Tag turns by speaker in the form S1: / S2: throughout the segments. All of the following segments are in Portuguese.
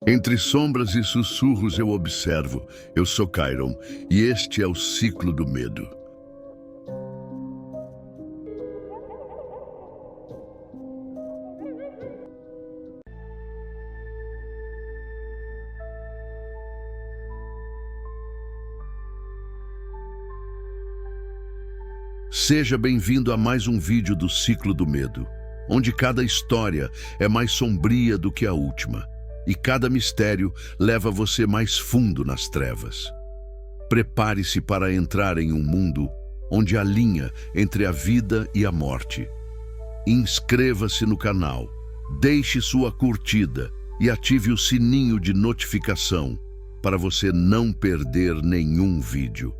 S1: Entre sombras e sussurros eu observo. Eu sou Chiron e este é o ciclo do medo. Seja bem-vindo a mais um vídeo do Ciclo do Medo, onde cada história é mais sombria do que a última e cada mistério leva você mais fundo nas trevas. Prepare-se para entrar em um mundo onde há linha entre a vida e a morte. Inscreva-se no canal, deixe sua curtida e ative o sininho de notificação para você não perder nenhum vídeo.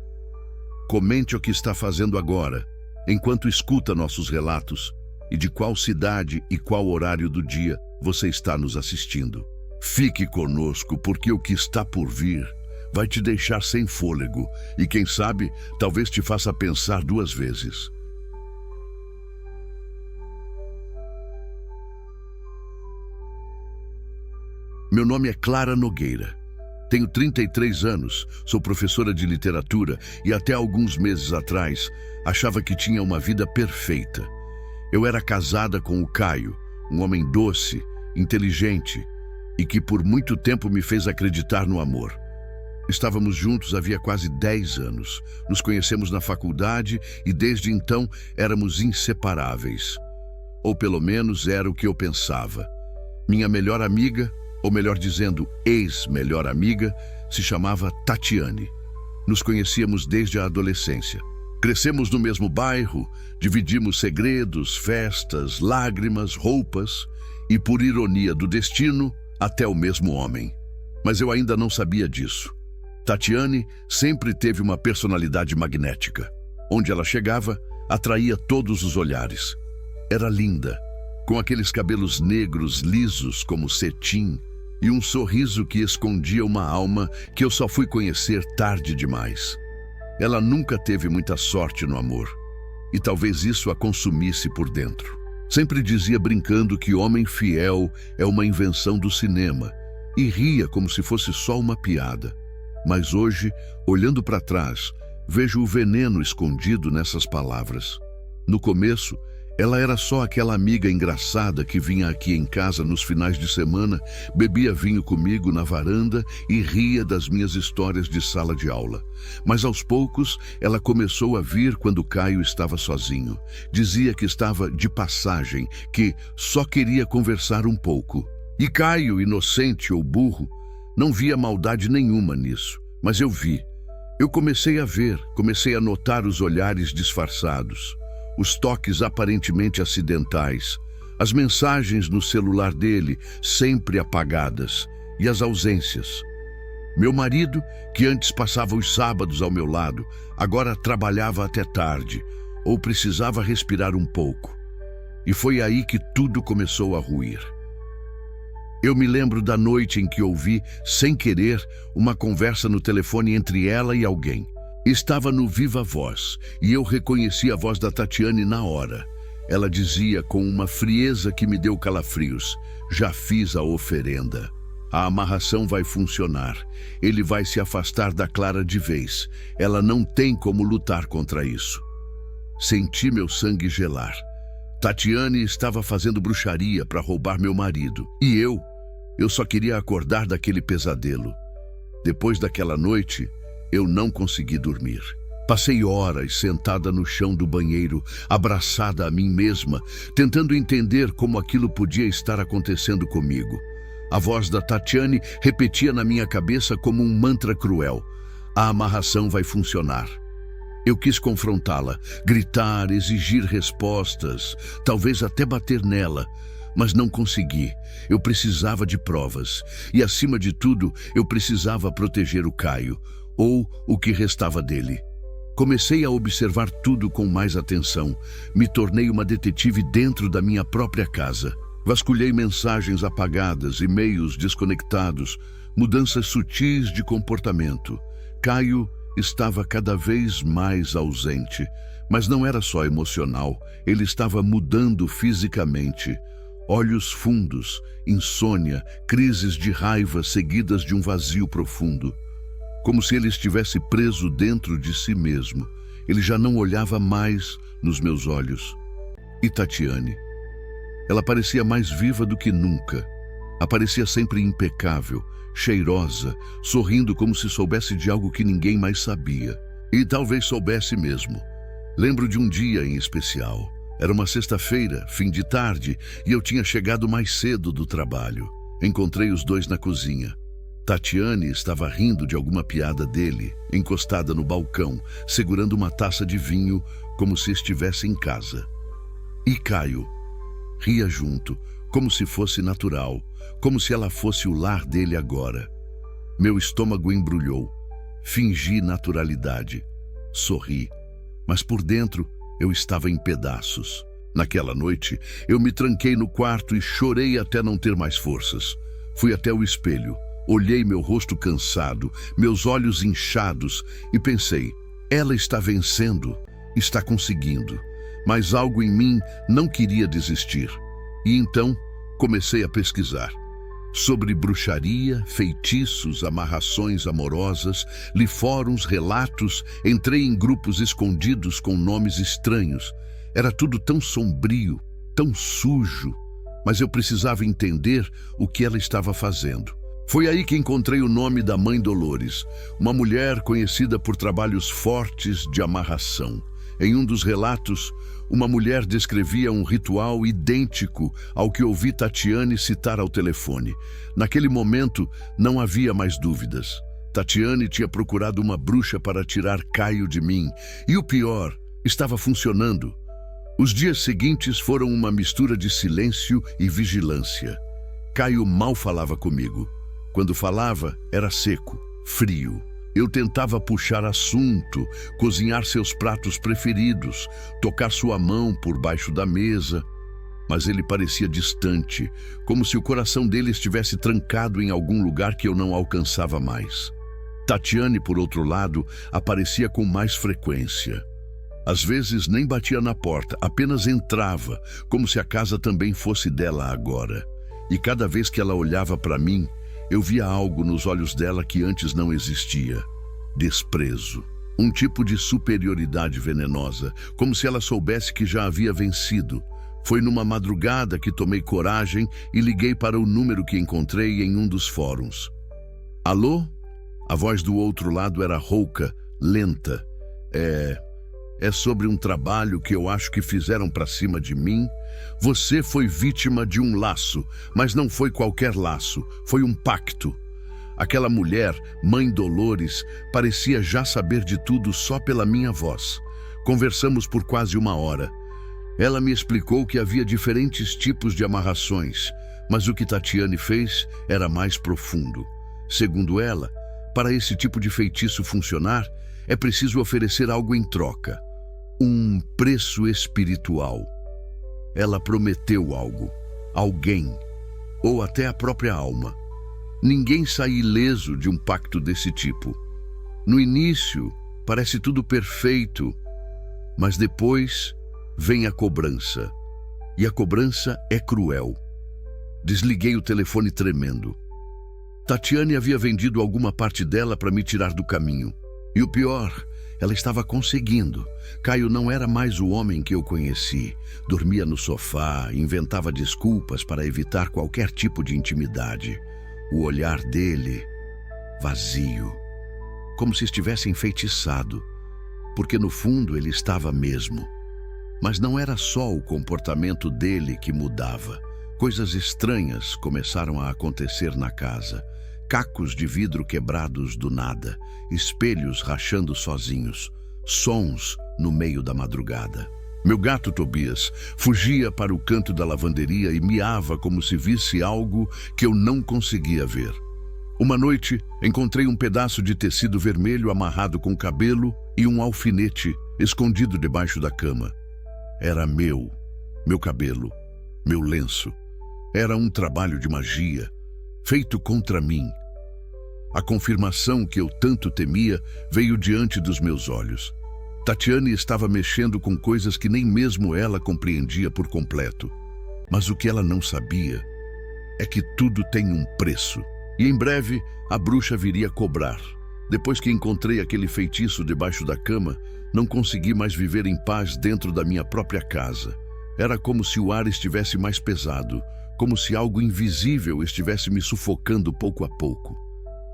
S1: Comente o que está fazendo agora, enquanto escuta nossos relatos e de qual cidade e qual horário do dia você está nos assistindo. Fique conosco porque o que está por vir vai te deixar sem fôlego e, quem sabe, talvez te faça pensar duas vezes. Meu nome é Clara Nogueira. Tenho 33 anos, sou professora de literatura e até alguns meses atrás achava que tinha uma vida perfeita. Eu era casada com o Caio, um homem doce, inteligente e que por muito tempo me fez acreditar no amor. Estávamos juntos havia quase 10 anos, nos conhecemos na faculdade e desde então éramos inseparáveis. Ou pelo menos era o que eu pensava. Minha melhor amiga, ou melhor dizendo, ex-melhor amiga, se chamava Tatiane. Nos conhecíamos desde a adolescência. Crescemos no mesmo bairro, dividimos segredos, festas, lágrimas, roupas e, por ironia do destino, até o mesmo homem. Mas eu ainda não sabia disso. Tatiane sempre teve uma personalidade magnética. Onde ela chegava, atraía todos os olhares. Era linda, com aqueles cabelos negros lisos como cetim, e um sorriso que escondia uma alma que eu só fui conhecer tarde demais. Ela nunca teve muita sorte no amor, e talvez isso a consumisse por dentro. Sempre dizia brincando que homem fiel é uma invenção do cinema, e ria como se fosse só uma piada. Mas hoje, olhando para trás, vejo o veneno escondido nessas palavras. No começo, ela era só aquela amiga engraçada que vinha aqui em casa nos finais de semana, bebia vinho comigo na varanda e ria das minhas histórias de sala de aula. Mas aos poucos, ela começou a vir quando Caio estava sozinho. Dizia que estava de passagem, que só queria conversar um pouco. E Caio, inocente ou burro, não via maldade nenhuma nisso. Mas eu vi. Eu comecei a ver, comecei a notar os olhares disfarçados, os toques aparentemente acidentais, as mensagens no celular dele sempre apagadas e as ausências. Meu marido, que antes passava os sábados ao meu lado, agora trabalhava até tarde ou precisava respirar um pouco. E foi aí que tudo começou a ruir. Eu me lembro da noite em que ouvi, sem querer, uma conversa no telefone entre ela e alguém. Estava no Viva Voz e eu reconheci a voz da Tatiane na hora. Ela dizia com uma frieza que me deu calafrios: já fiz a oferenda. A amarração vai funcionar. Ele vai se afastar da Clara de vez. Ela não tem como lutar contra isso. Senti meu sangue gelar. Tatiane estava fazendo bruxaria para roubar meu marido. E eu só queria acordar daquele pesadelo. Depois daquela noite, eu não consegui dormir. Passei horas sentada no chão do banheiro, abraçada a mim mesma, tentando entender como aquilo podia estar acontecendo comigo. A voz da Tatiane repetia na minha cabeça como um mantra cruel: a amarração vai funcionar. Eu quis confrontá-la, gritar, exigir respostas, talvez até bater nela, mas não consegui. Eu precisava de provas e, acima de tudo, eu precisava proteger o Caio, ou o que restava dele. Comecei a observar tudo com mais atenção. Me tornei uma detetive dentro da minha própria casa. Vasculhei mensagens apagadas, e-mails desconectados, mudanças sutis de comportamento. Caio estava cada vez mais ausente, mas não era só emocional, ele estava mudando fisicamente. Olhos fundos, insônia, crises de raiva seguidas de um vazio profundo. Como se ele estivesse preso dentro de si mesmo. Ele já não olhava mais nos meus olhos. E Tatiane? Ela parecia mais viva do que nunca. Aparecia sempre impecável, cheirosa, sorrindo como se soubesse de algo que ninguém mais sabia. E talvez soubesse mesmo. Lembro de um dia em especial. Era uma sexta-feira, fim de tarde, e eu tinha chegado mais cedo do trabalho. Encontrei os dois na cozinha. Tatiane estava rindo de alguma piada dele, encostada no balcão, segurando uma taça de vinho, como se estivesse em casa. E Caio ria junto, como se fosse natural, como se ela fosse o lar dele agora. Meu estômago embrulhou. Fingi naturalidade. Sorri. Mas por dentro, eu estava em pedaços. Naquela noite, eu me tranquei no quarto e chorei até não ter mais forças. Fui até o espelho, olhei meu rosto cansado, meus olhos inchados e pensei, ela está vencendo, está conseguindo. Mas algo em mim não queria desistir. E então, comecei a pesquisar. Sobre bruxaria, feitiços, amarrações amorosas, li fóruns, relatos, entrei em grupos escondidos com nomes estranhos. Era tudo tão sombrio, tão sujo, mas eu precisava entender o que ela estava fazendo. Foi aí que encontrei o nome da Mãe Dolores, uma mulher conhecida por trabalhos fortes de amarração. Em um dos relatos, uma mulher descrevia um ritual idêntico ao que ouvi Tatiane citar ao telefone. Naquele momento, não havia mais dúvidas. Tatiane tinha procurado uma bruxa para tirar Caio de mim. E o pior, estava funcionando. Os dias seguintes foram uma mistura de silêncio e vigilância. Caio mal falava comigo. Quando falava, era seco, frio. Eu tentava puxar assunto, cozinhar seus pratos preferidos, tocar sua mão por baixo da mesa, mas ele parecia distante, como se o coração dele estivesse trancado em algum lugar que eu não alcançava mais. Tatiane, por outro lado, aparecia com mais frequência. Às vezes nem batia na porta, apenas entrava, como se a casa também fosse dela agora. E cada vez que ela olhava para mim, eu via algo nos olhos dela que antes não existia. Desprezo. Um tipo de superioridade venenosa, como se ela soubesse que já havia vencido. Foi numa madrugada que tomei coragem e liguei para o número que encontrei em um dos fóruns. Alô? A voz do outro lado era rouca, lenta. É sobre um trabalho que eu acho que fizeram para cima de mim. Você foi vítima de um laço, mas não foi qualquer laço, foi um pacto. Aquela mulher, Mãe Dolores, parecia já saber de tudo só pela minha voz. Conversamos por quase 1 hora. Ela me explicou que havia diferentes tipos de amarrações, mas o que Tatiane fez era mais profundo. Segundo ela, para esse tipo de feitiço funcionar, é preciso oferecer algo em troca. Um preço espiritual. Ela prometeu algo, alguém, ou até a própria alma. Ninguém sai ileso de um pacto desse tipo. No início, parece tudo perfeito, mas depois vem a cobrança. E a cobrança é cruel. Desliguei o telefone tremendo. Tatiane havia vendido alguma parte dela para me tirar do caminho. E o pior, ela estava conseguindo. Caio não era mais o homem que eu conheci. Dormia no sofá, inventava desculpas para evitar qualquer tipo de intimidade. O olhar dele, vazio, como se estivesse enfeitiçado, porque no fundo ele estava mesmo. Mas não era só o comportamento dele que mudava. Coisas estranhas começaram a acontecer na casa. Cacos de vidro quebrados do nada, espelhos rachando sozinhos, sons no meio da madrugada. Meu gato Tobias fugia para o canto da lavanderia e miava como se visse algo que eu não conseguia ver. Uma noite, encontrei um pedaço de tecido vermelho amarrado com cabelo e um alfinete escondido debaixo da cama. Era meu cabelo, meu lenço. Era um trabalho de magia, feito contra mim. A confirmação que eu tanto temia veio diante dos meus olhos. Tatiane estava mexendo com coisas que nem mesmo ela compreendia por completo. Mas o que ela não sabia é que tudo tem um preço. E em breve a bruxa viria cobrar. Depois que encontrei aquele feitiço debaixo da cama, não consegui mais viver em paz dentro da minha própria casa. Era como se o ar estivesse mais pesado, como se algo invisível estivesse me sufocando pouco a pouco.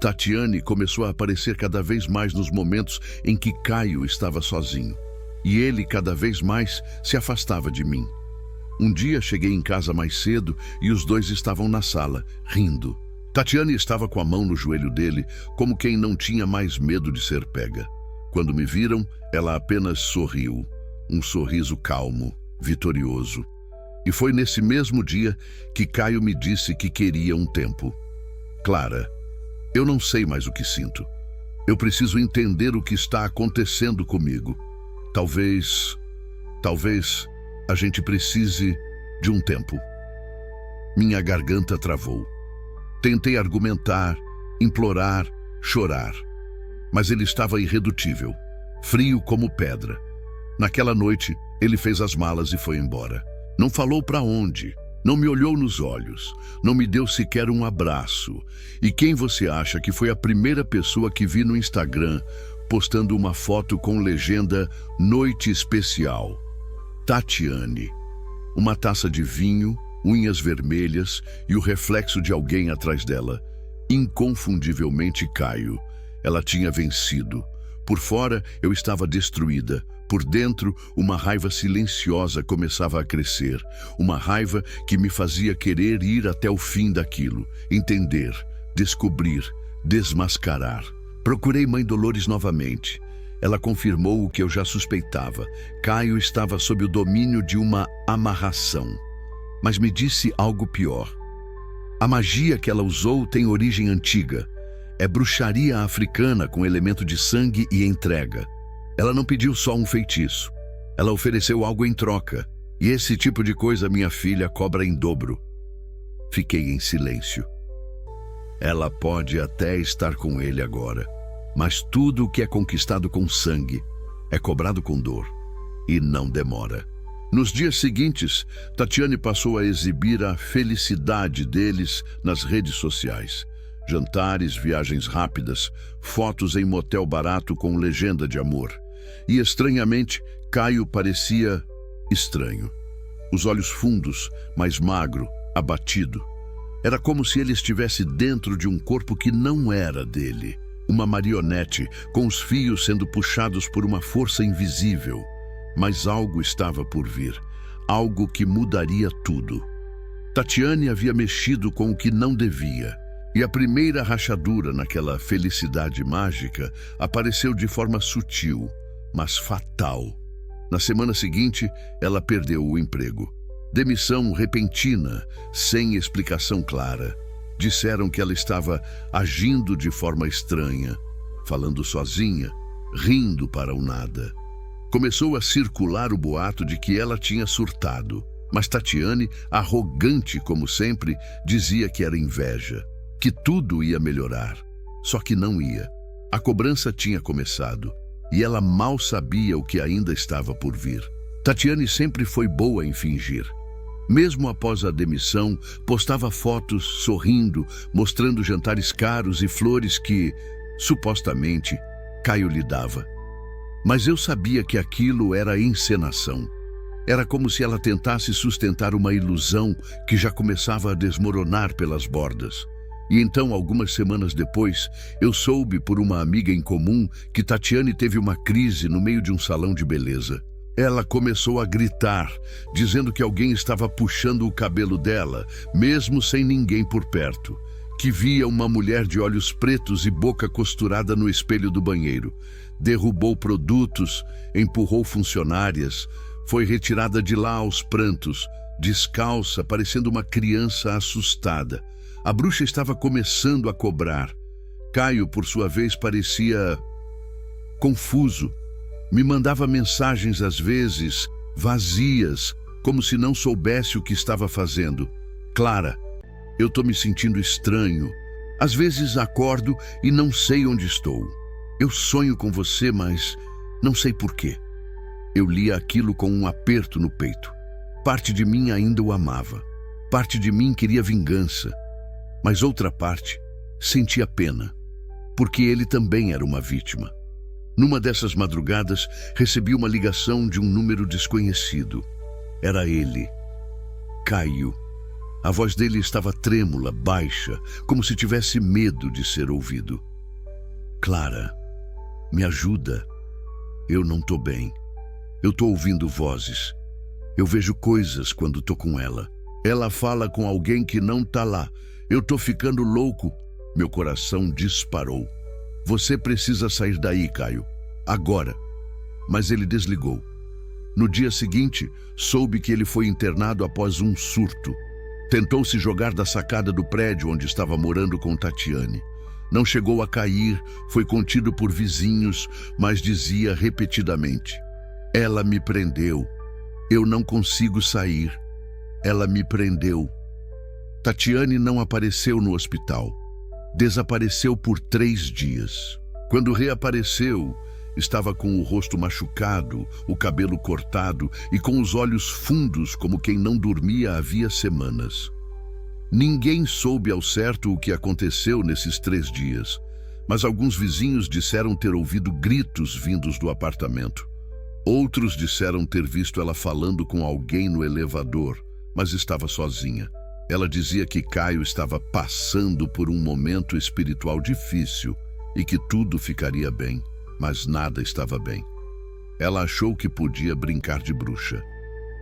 S1: Tatiane começou a aparecer cada vez mais nos momentos em que Caio estava sozinho. E ele cada vez mais se afastava de mim. Um dia cheguei em casa mais cedo e os dois estavam na sala, rindo. Tatiane estava com a mão no joelho dele, como quem não tinha mais medo de ser pega. Quando me viram, ela apenas sorriu. Um sorriso calmo, vitorioso. E foi nesse mesmo dia que Caio me disse que queria um tempo. Clara, eu não sei mais o que sinto. Eu preciso entender o que está acontecendo comigo. Talvez a gente precise de um tempo. Minha garganta travou. Tentei argumentar, implorar, chorar. Mas ele estava irredutível, frio como pedra. Naquela noite, ele fez as malas e foi embora. Não falou para onde, não me olhou nos olhos, não me deu sequer um abraço. E quem você acha que foi a primeira pessoa que vi no Instagram postando uma foto com legenda Noite Especial? Tatiane. Uma taça de vinho, unhas vermelhas e o reflexo de alguém atrás dela. Inconfundivelmente Caio. Ela tinha vencido. Por fora, eu estava destruída. Por dentro, uma raiva silenciosa começava a crescer. Uma raiva que me fazia querer ir até o fim daquilo. Entender, descobrir, desmascarar. Procurei Mãe Dolores novamente. Ela confirmou o que eu já suspeitava. Caio estava sob o domínio de uma amarração. Mas me disse algo pior. A magia que ela usou tem origem antiga. É bruxaria africana com elemento de sangue e entrega. Ela não pediu só um feitiço. Ela ofereceu algo em troca. E esse tipo de coisa minha filha cobra em dobro. Fiquei em silêncio. Ela pode até estar com ele agora, mas tudo o que é conquistado com sangue é cobrado com dor. E não demora. Nos dias seguintes, Tatiane passou a exibir a felicidade deles nas redes sociais. Jantares, viagens rápidas, fotos em motel barato com legenda de amor. E estranhamente, Caio parecia estranho. Os olhos fundos, mais magro, abatido. Era como se ele estivesse dentro de um corpo que não era dele. Uma marionete, com os fios sendo puxados por uma força invisível. Mas algo estava por vir. Algo que mudaria tudo. Tatiane havia mexido com o que não devia. E a primeira rachadura naquela felicidade mágica apareceu de forma sutil, mas fatal. Na semana seguinte, ela perdeu o emprego. Demissão repentina, sem explicação clara. Disseram que ela estava agindo de forma estranha, falando sozinha, rindo para o nada. Começou a circular o boato de que ela tinha surtado, mas Tatiane, arrogante como sempre, dizia que era inveja, que tudo ia melhorar. Só que não ia. A cobrança tinha começado, e ela mal sabia o que ainda estava por vir. Tatiane sempre foi boa em fingir. Mesmo após a demissão, postava fotos sorrindo, mostrando jantares caros e flores que, supostamente, Caio lhe dava. Mas eu sabia que aquilo era encenação. Era como se ela tentasse sustentar uma ilusão que já começava a desmoronar pelas bordas. E então, algumas semanas depois, eu soube por uma amiga em comum que Tatiane teve uma crise no meio de um salão de beleza. Ela começou a gritar, dizendo que alguém estava puxando o cabelo dela, mesmo sem ninguém por perto. Que via uma mulher de olhos pretos e boca costurada no espelho do banheiro. Derrubou produtos, empurrou funcionárias, foi retirada de lá aos prantos, descalça, parecendo uma criança assustada. A bruxa estava começando a cobrar. Caio, por sua vez, parecia confuso. Me mandava mensagens, às vezes, vazias, como se não soubesse o que estava fazendo. Clara, eu tô me sentindo estranho. Às vezes acordo e não sei onde estou. Eu sonho com você, mas não sei por quê. Eu lia aquilo com um aperto no peito. Parte de mim ainda o amava. Parte de mim queria vingança. Mas outra parte sentia pena, porque ele também era uma vítima. Numa dessas madrugadas, recebi uma ligação de um número desconhecido. Era ele, Caio. A voz dele estava trêmula, baixa, como se tivesse medo de ser ouvido. Clara, me ajuda. Eu não tô bem. Eu tô ouvindo vozes. Eu vejo coisas quando tô com ela. Ela fala com alguém que não tá lá. Eu tô ficando louco. Meu coração disparou. Você precisa sair daí, Caio. Agora. Mas ele desligou. No dia seguinte, soube que ele foi internado após um surto. Tentou se jogar da sacada do prédio onde estava morando com Tatiane. Não chegou a cair, foi contido por vizinhos, mas dizia repetidamente: ela me prendeu. Eu não consigo sair. Ela me prendeu. Tatiane não apareceu no hospital. Desapareceu por 3 dias. Quando reapareceu, estava com o rosto machucado, o cabelo cortado e com os olhos fundos como quem não dormia havia semanas. Ninguém soube ao certo o que aconteceu nesses 3 dias, mas alguns vizinhos disseram ter ouvido gritos vindos do apartamento. Outros disseram ter visto ela falando com alguém no elevador, mas estava sozinha. Ela dizia que Caio estava passando por um momento espiritual difícil e que tudo ficaria bem, mas nada estava bem. Ela achou que podia brincar de bruxa,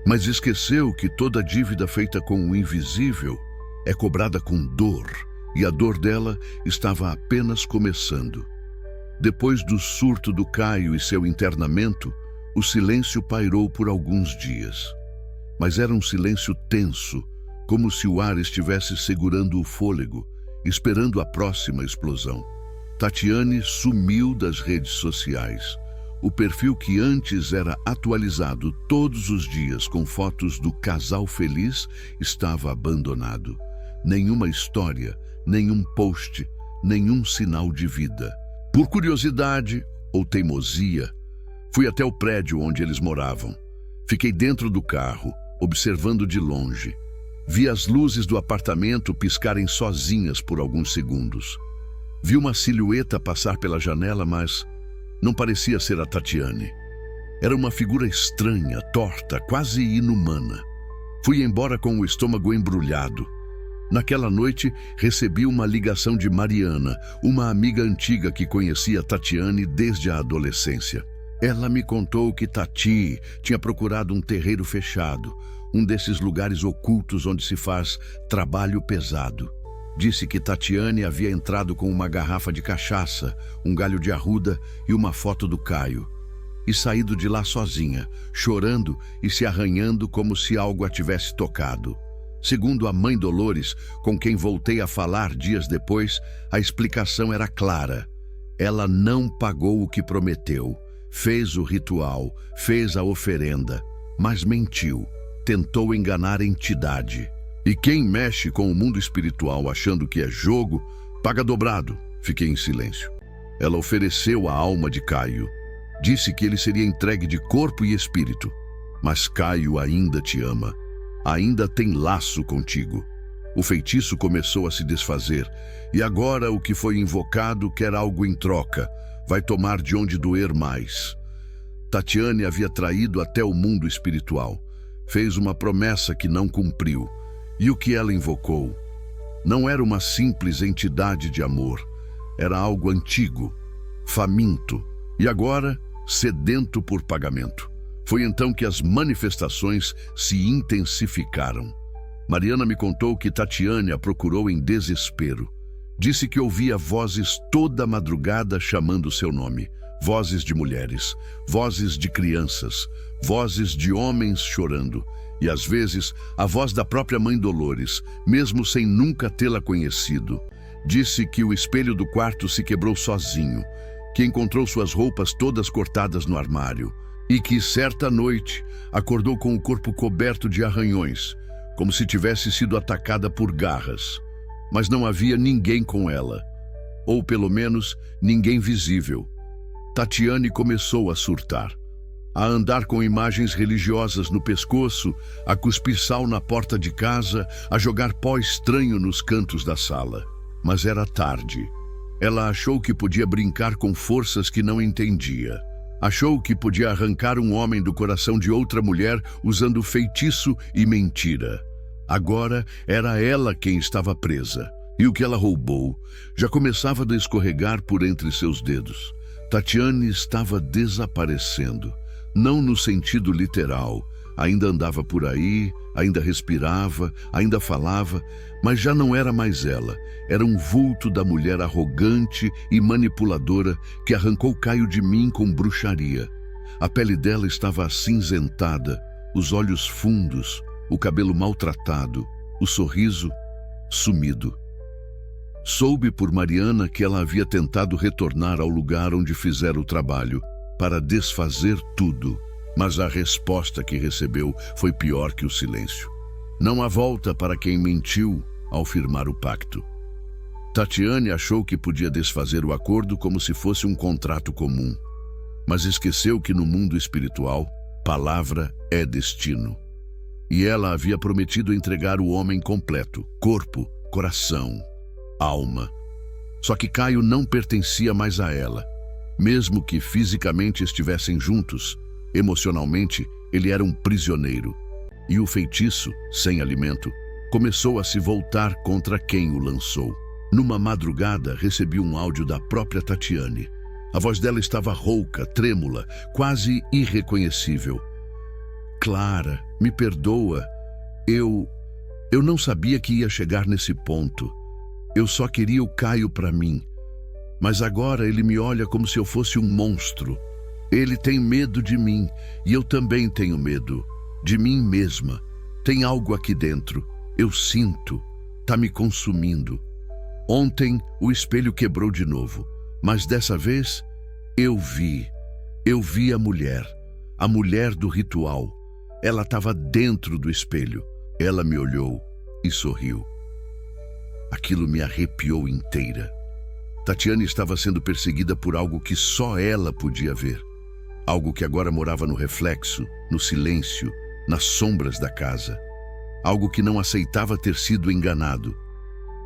S1: mas esqueceu que toda dívida feita com o invisível é cobrada com dor, e a dor dela estava apenas começando. Depois do surto do Caio e seu internamento, o silêncio pairou por alguns dias. Mas era um silêncio tenso, como se o ar estivesse segurando o fôlego, esperando a próxima explosão. Tatiane sumiu das redes sociais. O perfil que antes era atualizado todos os dias com fotos do casal feliz estava abandonado. Nenhuma história, nenhum post, nenhum sinal de vida. Por curiosidade ou teimosia, fui até o prédio onde eles moravam. Fiquei dentro do carro, observando de longe. Vi as luzes do apartamento piscarem sozinhas por alguns segundos. Vi uma silhueta passar pela janela, mas não parecia ser a Tatiane. Era uma figura estranha, torta, quase inumana. Fui embora com o estômago embrulhado. Naquela noite, recebi uma ligação de Mariana, uma amiga antiga que conhecia Tatiane desde a adolescência. Ela me contou que Tati tinha procurado um terreiro fechado, um desses lugares ocultos onde se faz trabalho pesado. Disse que Tatiane havia entrado com uma garrafa de cachaça, um galho de arruda e uma foto do Caio, e saído de lá sozinha, chorando e se arranhando como se algo a tivesse tocado. Segundo a mãe Dolores, com quem voltei a falar dias depois, a explicação era clara. Ela não pagou o que prometeu, fez o ritual, fez a oferenda, mas mentiu, tentou enganar a entidade. E quem mexe com o mundo espiritual achando que é jogo, paga dobrado. Fiquei em silêncio. Ela ofereceu a alma de Caio. Disse que ele seria entregue de corpo e espírito. Mas Caio ainda te ama. Ainda tem laço contigo. O feitiço começou a se desfazer, e agora o que foi invocado quer algo em troca. Vai tomar de onde doer mais. Tatiane havia traído até o mundo espiritual. Fez uma promessa que não cumpriu. E o que ela invocou? Não era uma simples entidade de amor. Era algo antigo, faminto, e agora sedento por pagamento. Foi então que as manifestações se intensificaram. Mariana me contou que Tatiane a procurou em desespero. Disse que ouvia vozes toda madrugada chamando seu nome. Vozes de mulheres, vozes de crianças, vozes de homens chorando. E às vezes a voz da própria mãe Dolores, mesmo sem nunca tê-la conhecido. Disse que o espelho do quarto se quebrou sozinho, que encontrou suas roupas todas cortadas no armário e que certa noite acordou com o corpo coberto de arranhões, como se tivesse sido atacada por garras. Mas não havia ninguém com ela, ou pelo menos ninguém visível. Tatiane começou a surtar. a andar com imagens religiosas no pescoço, a cuspir sal na porta de casa, a jogar pó estranho nos cantos da sala. Mas era tarde. Ela achou que podia brincar com forças que não entendia. Achou que podia arrancar um homem do coração de outra mulher usando feitiço e mentira. Agora era ela quem estava presa. E o que ela roubou já começava a escorregar por entre seus dedos. Tatiane estava desaparecendo. Não no sentido literal. Ainda andava por aí, ainda respirava, ainda falava, mas já não era mais ela. Era um vulto da mulher arrogante e manipuladora que arrancou Caio de mim com bruxaria. A pele dela estava acinzentada, os olhos fundos, o cabelo maltratado, o sorriso sumido. Soube por Mariana que ela havia tentado retornar ao lugar onde fizera o trabalho, para desfazer tudo, mas a resposta que recebeu foi pior que o silêncio. Não há volta para quem mentiu ao firmar o pacto. Tatiane achou que podia desfazer o acordo como se fosse um contrato comum, mas esqueceu que no mundo espiritual, palavra é destino. E ela havia prometido entregar o homem completo, corpo, coração, alma. Só que Caio não pertencia mais a ela. Mesmo que fisicamente estivessem juntos, emocionalmente ele era um prisioneiro. E o feitiço, sem alimento, começou a se voltar contra quem o lançou. Numa madrugada, recebi um áudio da própria Tatiane. A voz dela estava rouca, trêmula, quase irreconhecível. Clara, me perdoa. Eu não sabia que ia chegar nesse ponto. Eu só queria o Caio para mim. Mas agora ele me olha como se eu fosse um monstro. Ele tem medo de mim e eu também tenho medo. De mim mesma. Tem algo aqui dentro. Eu sinto. Tá me consumindo. Ontem o espelho quebrou de novo. Mas dessa vez eu vi. Eu vi a mulher do ritual. Ela estava dentro do espelho. Ela me olhou e sorriu. Aquilo me arrepiou inteira. Tatiane estava sendo perseguida por algo que só ela podia ver. Algo que agora morava no reflexo, no silêncio, nas sombras da casa. Algo que não aceitava ter sido enganado.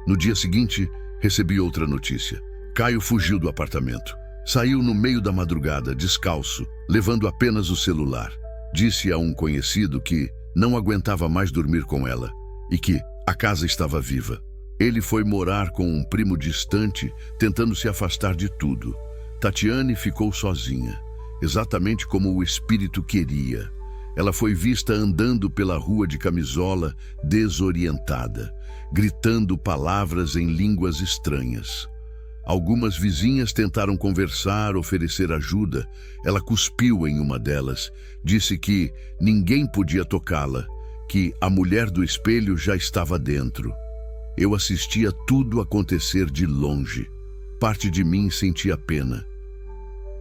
S1: No dia seguinte, recebi outra notícia. Caio fugiu do apartamento. Saiu no meio da madrugada, descalço, levando apenas o celular. Disse a um conhecido que não aguentava mais dormir com ela e que a casa estava viva. Ele foi morar com um primo distante, tentando se afastar de tudo. Tatiane ficou sozinha, exatamente como o espírito queria. Ela foi vista andando pela rua de camisola, desorientada, gritando palavras em línguas estranhas. Algumas vizinhas tentaram conversar, oferecer ajuda. Ela cuspiu em uma delas, disse que ninguém podia tocá-la, que a mulher do espelho já estava dentro. Eu assistia tudo acontecer de longe. Parte de mim sentia pena.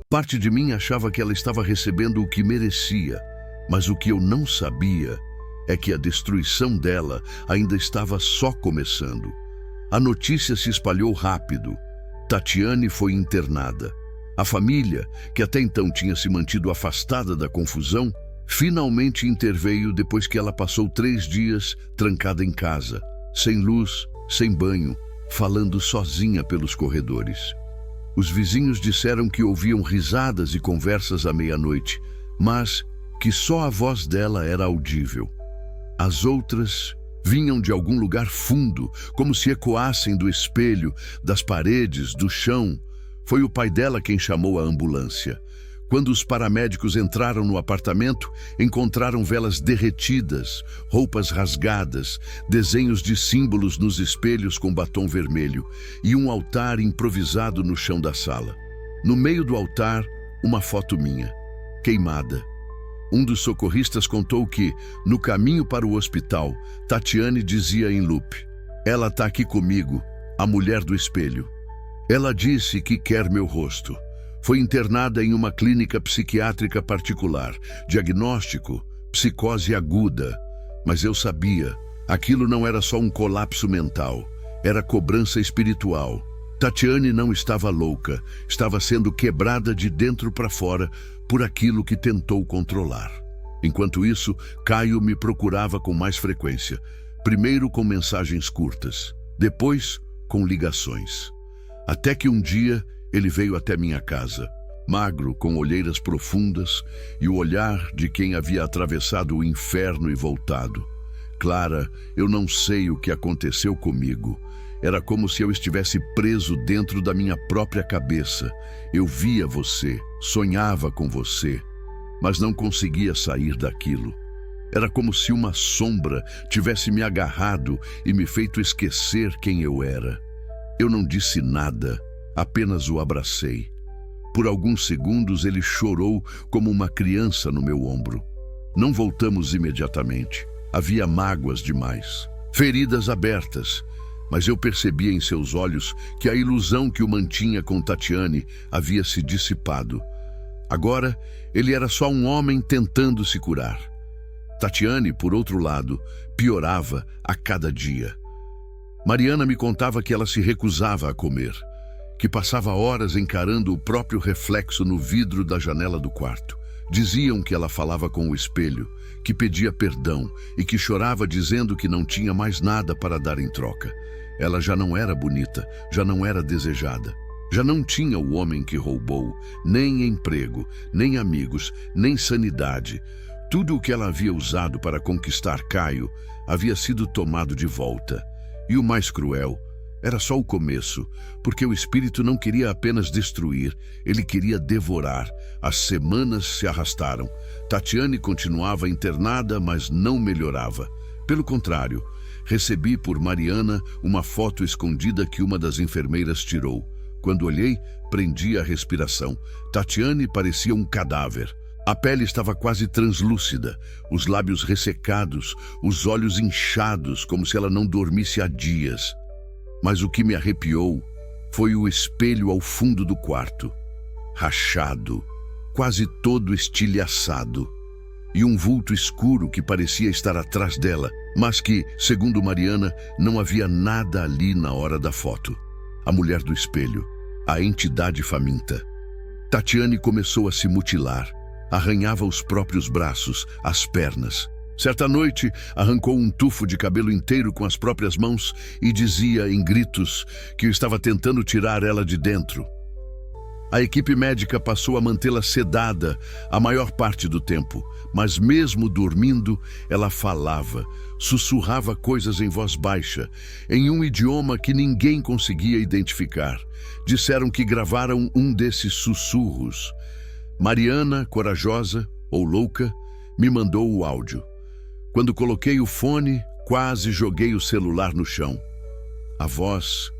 S1: Parte de mim achava que ela estava recebendo o que merecia, mas o que eu não sabia é que a destruição dela ainda estava só começando. A notícia se espalhou rápido. Tatiane foi internada. A família, que até então tinha se mantido afastada da confusão, finalmente interveio depois que ela passou 3 dias trancada em casa, sem luz, sem banho, falando sozinha pelos corredores. Os vizinhos disseram que ouviam risadas e conversas à meia-noite, mas que só a voz dela era audível. As outras vinham de algum lugar fundo, como se ecoassem do espelho, das paredes, do chão. Foi o pai dela quem chamou a ambulância. Quando os paramédicos entraram no apartamento, encontraram velas derretidas, roupas rasgadas, desenhos de símbolos nos espelhos com batom vermelho e um altar improvisado no chão da sala. No meio do altar, uma foto minha, queimada. Um dos socorristas contou que, no caminho para o hospital, Tatiane dizia em loop: "Ela está aqui comigo, a mulher do espelho. Ela disse que quer meu rosto." Foi internada em uma clínica psiquiátrica particular. Diagnóstico: psicose aguda. Mas eu sabia, aquilo não era só um colapso mental, era cobrança espiritual. Tatiane não estava louca, estava sendo quebrada de dentro para fora por aquilo que tentou controlar. Enquanto isso, Caio me procurava com mais frequência, primeiro com mensagens curtas, depois com ligações. Até que um dia ele veio até minha casa, magro, com olheiras profundas e o olhar de quem havia atravessado o inferno e voltado. Clara, eu não sei o que aconteceu comigo. Era como se eu estivesse preso dentro da minha própria cabeça. Eu via você, sonhava com você, mas não conseguia sair daquilo. Era como se uma sombra tivesse me agarrado e me feito esquecer quem eu era. Eu não disse nada, apenas o abracei. Por alguns segundos ele chorou como uma criança no meu ombro. Não voltamos imediatamente. Havia mágoas demais, feridas abertas, mas eu percebia em seus olhos que a ilusão que o mantinha com Tatiane havia se dissipado. Agora, ele era só um homem tentando se curar. Tatiane, por outro lado, piorava a cada dia. Mariana me contava que ela se recusava a comer, que passava horas encarando o próprio reflexo no vidro da janela do quarto. Diziam que ela falava com o espelho, que pedia perdão e que chorava dizendo que não tinha mais nada para dar em troca. Ela já não era bonita, já não era desejada. Já não tinha o homem que roubou, nem emprego, nem amigos, nem sanidade. Tudo o que ela havia usado para conquistar Caio havia sido tomado de volta. E o mais cruel, era só o começo, porque o espírito não queria apenas destruir, ele queria devorar. As semanas se arrastaram. Tatiane continuava internada, mas não melhorava. Pelo contrário, recebi por Mariana uma foto escondida que uma das enfermeiras tirou. Quando olhei, prendi a respiração. Tatiane parecia um cadáver. A pele estava quase translúcida, os lábios ressecados, os olhos inchados, como se ela não dormisse há dias. Mas o que me arrepiou foi o espelho ao fundo do quarto, rachado, quase todo estilhaçado, e um vulto escuro que parecia estar atrás dela, mas que, segundo Mariana, não havia nada ali na hora da foto. A mulher do espelho, a entidade faminta. Tatiane começou a se mutilar, arranhava os próprios braços, as pernas. Certa noite, arrancou um tufo de cabelo inteiro com as próprias mãos e dizia em gritos que eu estava tentando tirar ela de dentro. A equipe médica passou a mantê-la sedada a maior parte do tempo, mas mesmo dormindo, ela falava, sussurrava coisas em voz baixa, em um idioma que ninguém conseguia identificar. Disseram que gravaram um desses sussurros. Mariana, corajosa ou louca, me mandou o áudio. Quando coloquei o fone, quase joguei o celular no chão. A voz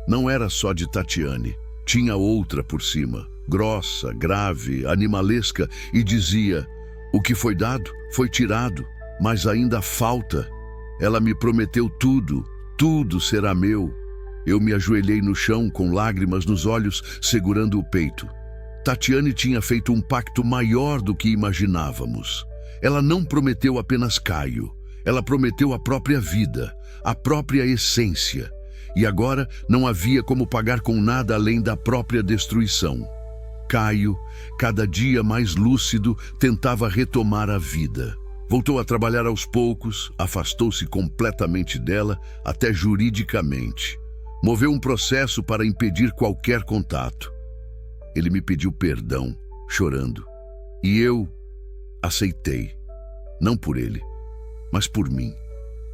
S1: não era só de Tatiane. Tinha outra por cima, grossa, grave, animalesca, e dizia: o que foi dado, foi tirado, mas ainda falta. Ela me prometeu tudo, tudo será meu. Eu me ajoelhei no chão com lágrimas nos olhos, segurando o peito. Tatiane tinha feito um pacto maior do que imaginávamos. Ela não prometeu apenas Caio, ela prometeu a própria vida, a própria essência. E agora não havia como pagar com nada além da própria destruição. Caio, cada dia mais lúcido, tentava retomar a vida. Voltou a trabalhar aos poucos, afastou-se completamente dela, até juridicamente. Moveu um processo para impedir qualquer contato. Ele me pediu perdão, chorando. E eu aceitei. Não por ele, mas por mim.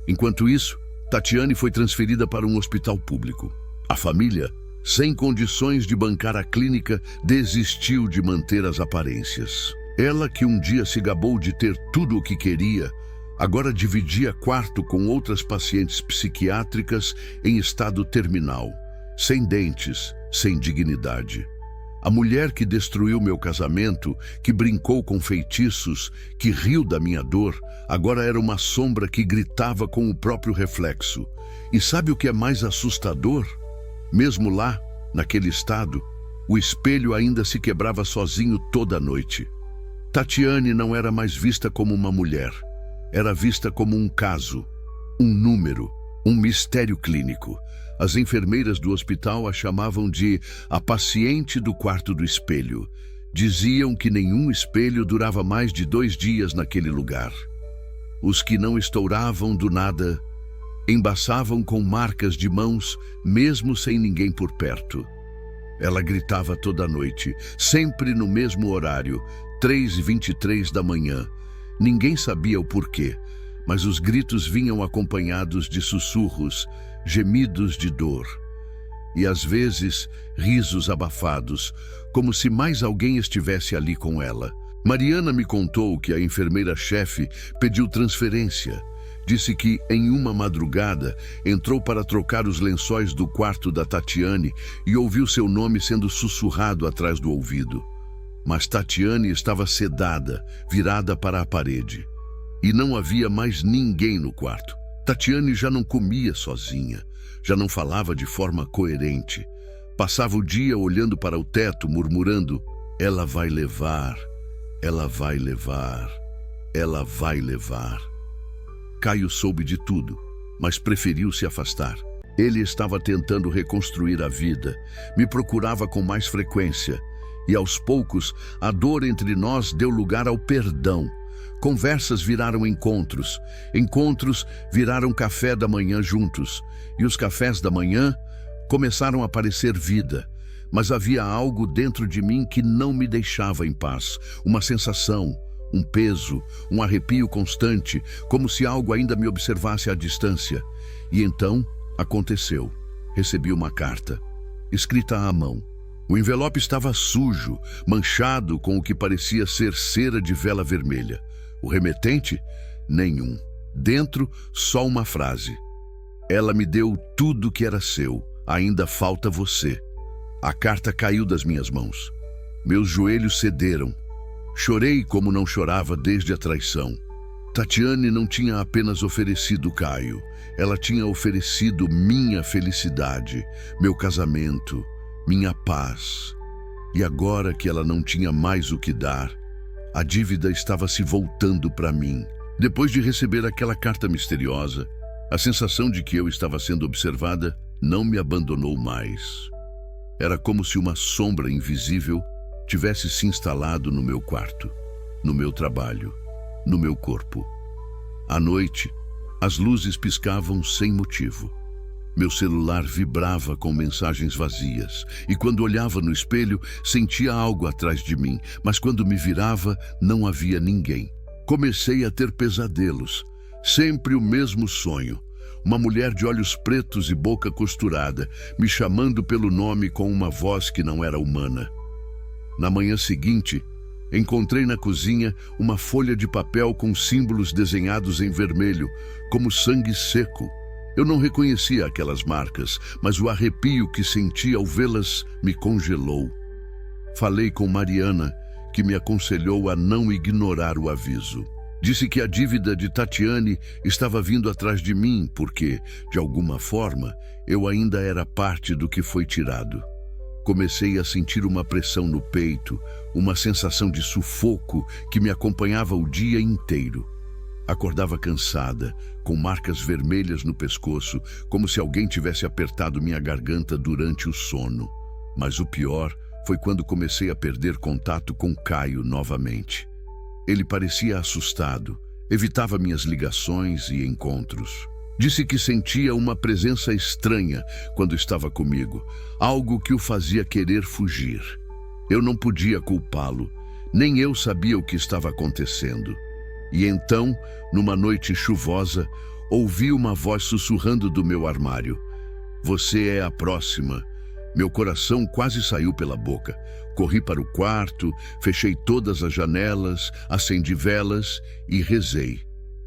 S1: Enquanto isso, Tatiane foi transferida para um hospital público. A família, sem condições de bancar a clínica, desistiu de manter as aparências. Ela, que um dia se gabou de ter tudo o que queria, agora dividia quarto com outras pacientes psiquiátricas em estado terminal, sem dentes, sem dignidade. A mulher que destruiu meu casamento, que brincou com feitiços, que riu da minha dor, agora era uma sombra que gritava com o próprio reflexo. E sabe o que é mais assustador? Mesmo lá, naquele estado, o espelho ainda se quebrava sozinho toda noite. Tatiane não era mais vista como uma mulher. Era vista como um caso, um número, Um mistério clínico. As enfermeiras do hospital a chamavam de a paciente do quarto do espelho. Diziam que nenhum espelho durava mais de 2 dias naquele lugar. Os que não estouravam do nada embaçavam com marcas de mãos, mesmo sem ninguém por perto. Ela gritava toda noite, sempre no mesmo horário, 3h23 da manhã. Ninguém sabia o porquê, mas os gritos vinham acompanhados de sussurros, gemidos de dor. E às vezes, risos abafados, como se mais alguém estivesse ali com ela. Mariana me contou que a enfermeira-chefe pediu transferência. Disse que, em uma madrugada, entrou para trocar os lençóis do quarto da Tatiane e ouviu seu nome sendo sussurrado atrás do ouvido. Mas Tatiane estava sedada, virada para a parede. E não havia mais ninguém no quarto. Tatiane já não comia sozinha, já não falava de forma coerente. Passava o dia olhando para o teto, murmurando: "Ela vai levar, ela vai levar, ela vai levar." Caio soube de tudo, mas preferiu se afastar. Ele estava tentando reconstruir a vida, me procurava com mais frequência, e aos poucos a dor entre nós deu lugar ao perdão. Conversas viraram encontros, encontros viraram café da manhã juntos, e os cafés da manhã começaram a parecer vida. Mas havia algo dentro de mim que não me deixava em paz, uma sensação, um peso, um arrepio constante, como se algo ainda me observasse à distância. E então, aconteceu. Recebi uma carta, escrita à mão. O envelope estava sujo, manchado com o que parecia ser cera de vela vermelha. O remetente? Nenhum. Dentro, só uma frase. "Ela me deu tudo que era seu, ainda falta você." A carta caiu das minhas mãos. Meus joelhos cederam. Chorei como não chorava desde a traição. Tatiane não tinha apenas oferecido Caio, ela tinha oferecido minha felicidade, meu casamento, minha paz. E agora que ela não tinha mais o que dar, a dívida estava se voltando para mim. Depois de receber aquela carta misteriosa, a sensação de que eu estava sendo observada não me abandonou mais. Era como se uma sombra invisível tivesse se instalado no meu quarto, no meu trabalho, no meu corpo. À noite, as luzes piscavam sem motivo. Meu celular vibrava com mensagens vazias, e quando olhava no espelho, sentia algo atrás de mim, mas quando me virava, não havia ninguém. Comecei a ter pesadelos, sempre o mesmo sonho. Uma mulher de olhos pretos e boca costurada, me chamando pelo nome com uma voz que não era humana. Na manhã seguinte, encontrei na cozinha uma folha de papel com símbolos desenhados em vermelho, como sangue seco. Eu não reconhecia aquelas marcas, mas o arrepio que senti ao vê-las me congelou. Falei com Mariana, que me aconselhou a não ignorar o aviso. Disse que a dívida de Tatiane estava vindo atrás de mim porque, de alguma forma, eu ainda era parte do que foi tirado. Comecei a sentir uma pressão no peito, uma sensação de sufoco que me acompanhava o dia inteiro. Acordava cansada, com marcas vermelhas no pescoço, como se alguém tivesse apertado minha garganta durante o sono. Mas o pior foi quando comecei a perder contato com Caio novamente. Ele parecia assustado, evitava minhas ligações e encontros. Disse que sentia uma presença estranha quando estava comigo, algo que o fazia querer fugir. Eu não podia culpá-lo, nem eu sabia o que estava acontecendo. E então, numa noite chuvosa, ouvi uma voz sussurrando do meu armário: "Você é a próxima." Meu coração quase saiu pela boca. Corri para o quarto, fechei todas as janelas, acendi velas e rezei.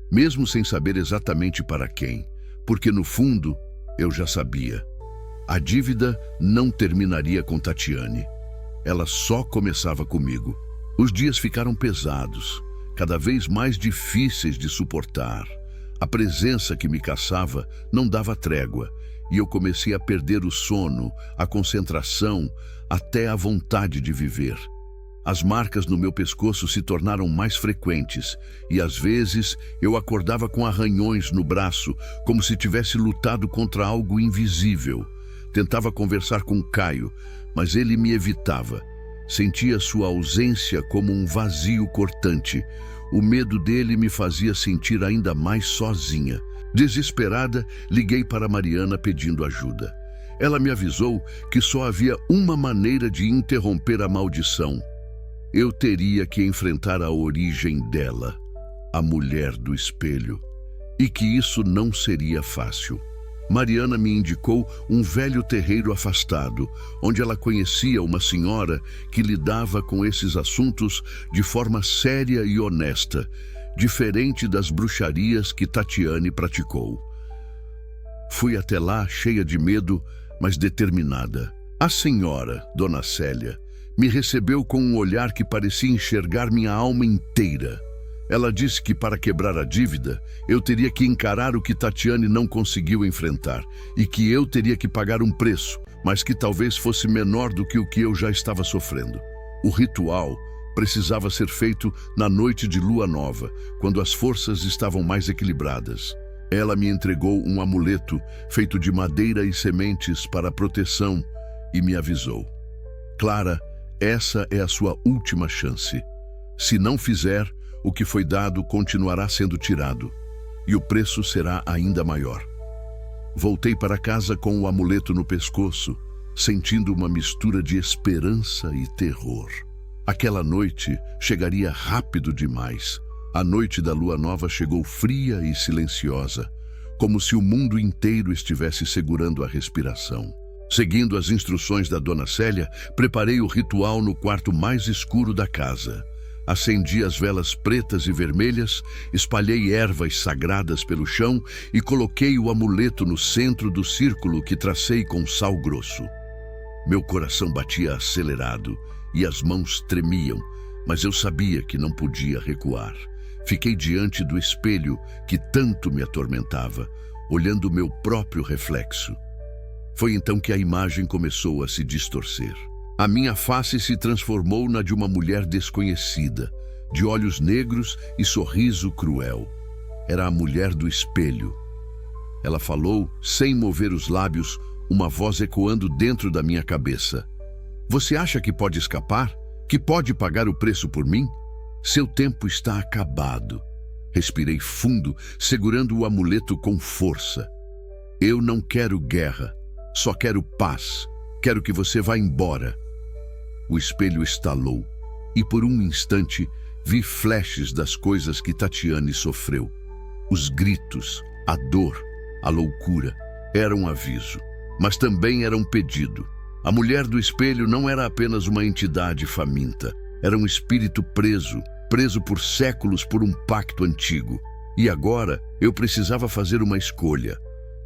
S1: Mesmo sem saber exatamente para quem, porque no fundo eu já sabia. A dívida não terminaria com Tatiane. Ela só começava comigo. Os dias ficaram pesados, cada vez mais difíceis de suportar. A presença que me caçava não dava trégua, e eu comecei a perder o sono, a concentração, até a vontade de viver. As marcas no meu pescoço se tornaram mais frequentes e, às vezes, eu acordava com arranhões no braço, como se tivesse lutado contra algo invisível. Tentava conversar com Caio, mas ele me evitava. Sentia sua ausência como um vazio cortante. O medo dele me fazia sentir ainda mais sozinha. Desesperada, liguei para Mariana pedindo ajuda. Ela me avisou que só havia uma maneira de interromper a maldição. Eu teria que enfrentar a origem dela, a mulher do espelho, e que isso não seria fácil. Mariana me indicou um velho terreiro afastado, onde ela conhecia uma senhora que lidava com esses assuntos de forma séria e honesta, diferente das bruxarias que Tatiane praticou. Fui até lá cheia de medo, mas determinada. A senhora, Dona Célia, me recebeu com um olhar que parecia enxergar minha alma inteira. Ela disse que para quebrar a dívida, eu teria que encarar o que Tatiane não conseguiu enfrentar e que eu teria que pagar um preço, mas que talvez fosse menor do que o que eu já estava sofrendo. O ritual precisava ser feito na noite de lua nova, quando as forças estavam mais equilibradas. Ela me entregou um amuleto feito de madeira e sementes para proteção e me avisou: Clara, essa é a sua última chance. Se não fizer, o que foi dado continuará sendo tirado, e o preço será ainda maior. Voltei para casa com o amuleto no pescoço, sentindo uma mistura de esperança e terror. Aquela noite chegaria rápido demais. A noite da lua nova chegou fria e silenciosa, como se o mundo inteiro estivesse segurando a respiração. Seguindo as instruções da Dona Célia, preparei o ritual no quarto mais escuro da casa. Acendi as velas pretas e vermelhas, espalhei ervas sagradas pelo chão e coloquei o amuleto no centro do círculo que tracei com sal grosso. Meu coração batia acelerado e as mãos tremiam, mas eu sabia que não podia recuar. Fiquei diante do espelho que tanto me atormentava, olhando o meu próprio reflexo. Foi então que a imagem começou a se distorcer. A minha face se transformou na de uma mulher desconhecida, de olhos negros e sorriso cruel. Era a mulher do espelho. Ela falou, sem mover os lábios, uma voz ecoando dentro da minha cabeça. Você acha que pode escapar? Que pode pagar o preço por mim? Seu tempo está acabado. Respirei fundo, segurando o amuleto com força. Eu não quero guerra. Só quero paz. Quero que você vá embora. O espelho estalou e por um instante vi flashes das coisas que Tatiane sofreu. Os gritos, a dor, a loucura. Era um aviso, mas também era um pedido. A mulher do espelho não era apenas uma entidade faminta. Era um espírito preso por séculos por um pacto antigo. E agora eu precisava fazer uma escolha: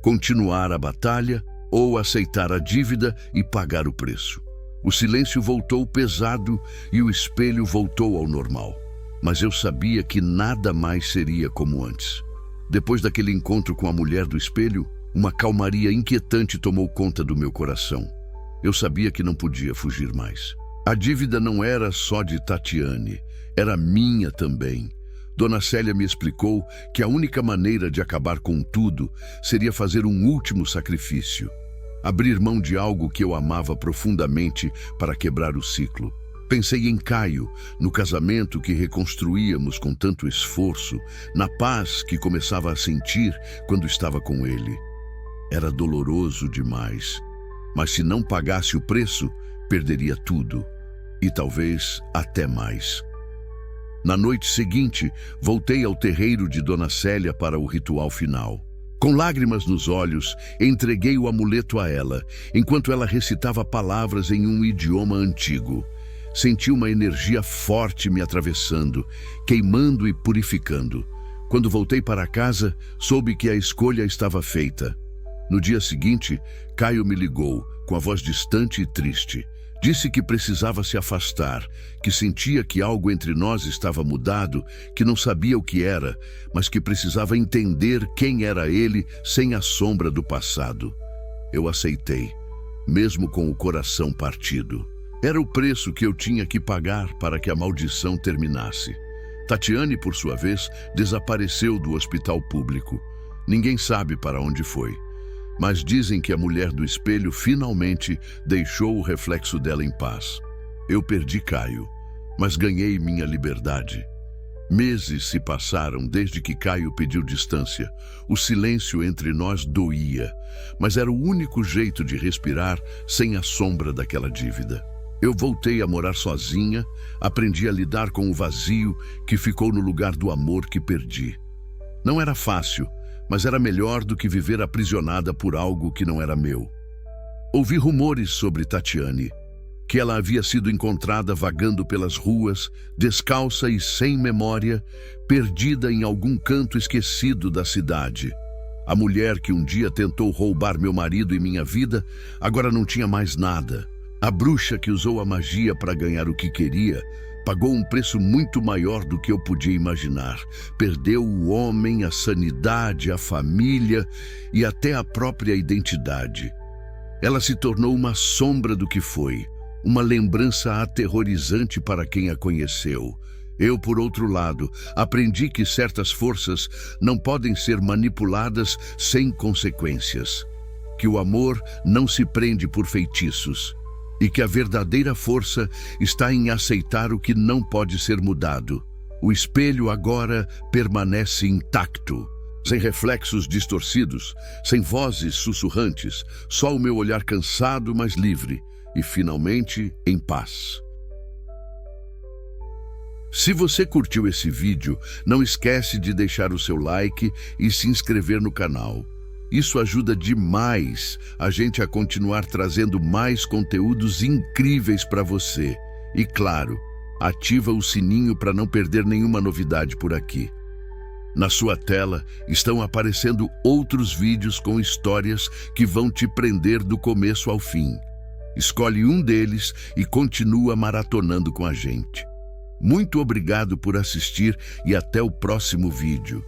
S1: continuar a batalha ou aceitar a dívida e pagar o preço. O silêncio voltou pesado e o espelho voltou ao normal. Mas eu sabia que nada mais seria como antes. Depois daquele encontro com a mulher do espelho, uma calmaria inquietante tomou conta do meu coração. Eu sabia que não podia fugir mais. A dívida não era só de Tatiane, era minha também. Dona Célia me explicou que a única maneira de acabar com tudo seria fazer um último sacrifício. Abrir mão de algo que eu amava profundamente para quebrar o ciclo. Pensei em Caio, no casamento que reconstruíamos com tanto esforço, na paz que começava a sentir quando estava com ele. Era doloroso demais, mas se não pagasse o preço, perderia tudo, e talvez até mais. Na noite seguinte, voltei ao terreiro de Dona Célia para o ritual final. Com lágrimas nos olhos, entreguei o amuleto a ela, enquanto ela recitava palavras em um idioma antigo. Senti uma energia forte me atravessando, queimando e purificando. Quando voltei para casa, soube que a escolha estava feita. No dia seguinte, Caio me ligou, com a voz distante e triste. Disse que precisava se afastar, que sentia que algo entre nós estava mudado, que não sabia o que era, mas que precisava entender quem era ele sem a sombra do passado. Eu aceitei, mesmo com o coração partido. Era o preço que eu tinha que pagar para que a maldição terminasse. Tatiane, por sua vez, desapareceu do hospital público. Ninguém sabe para onde foi. Mas dizem que a mulher do espelho finalmente deixou o reflexo dela em paz. Eu perdi Caio, mas ganhei minha liberdade. Meses se passaram desde que Caio pediu distância. O silêncio entre nós doía, mas era o único jeito de respirar sem a sombra daquela dívida. Eu voltei a morar sozinha, aprendi a lidar com o vazio que ficou no lugar do amor que perdi. Não era fácil, mas era melhor do que viver aprisionada por algo que não era meu. Ouvi rumores sobre Tatiane, que ela havia sido encontrada vagando pelas ruas, descalça e sem memória, perdida em algum canto esquecido da cidade. A mulher que um dia tentou roubar meu marido e minha vida, agora não tinha mais nada. A bruxa que usou a magia para ganhar o que queria, pagou um preço muito maior do que eu podia imaginar. Perdeu o homem, a sanidade, a família e até a própria identidade. Ela se tornou uma sombra do que foi, uma lembrança aterrorizante para quem a conheceu. Eu, por outro lado, aprendi que certas forças não podem ser manipuladas sem consequências. Que o amor não se prende por feitiços. E que a verdadeira força está em aceitar o que não pode ser mudado. O espelho agora permanece intacto, sem reflexos distorcidos, sem vozes sussurrantes, só o meu olhar cansado, mas livre, e finalmente em paz. Se você curtiu esse vídeo, não esquece de deixar o seu like e se inscrever no canal. Isso ajuda demais a gente a continuar trazendo mais conteúdos incríveis para você. E claro, ativa o sininho para não perder nenhuma novidade por aqui. Na sua tela estão aparecendo outros vídeos com histórias que vão te prender do começo ao fim. Escolhe um deles e continua maratonando com a gente. Muito obrigado por assistir e até o próximo vídeo.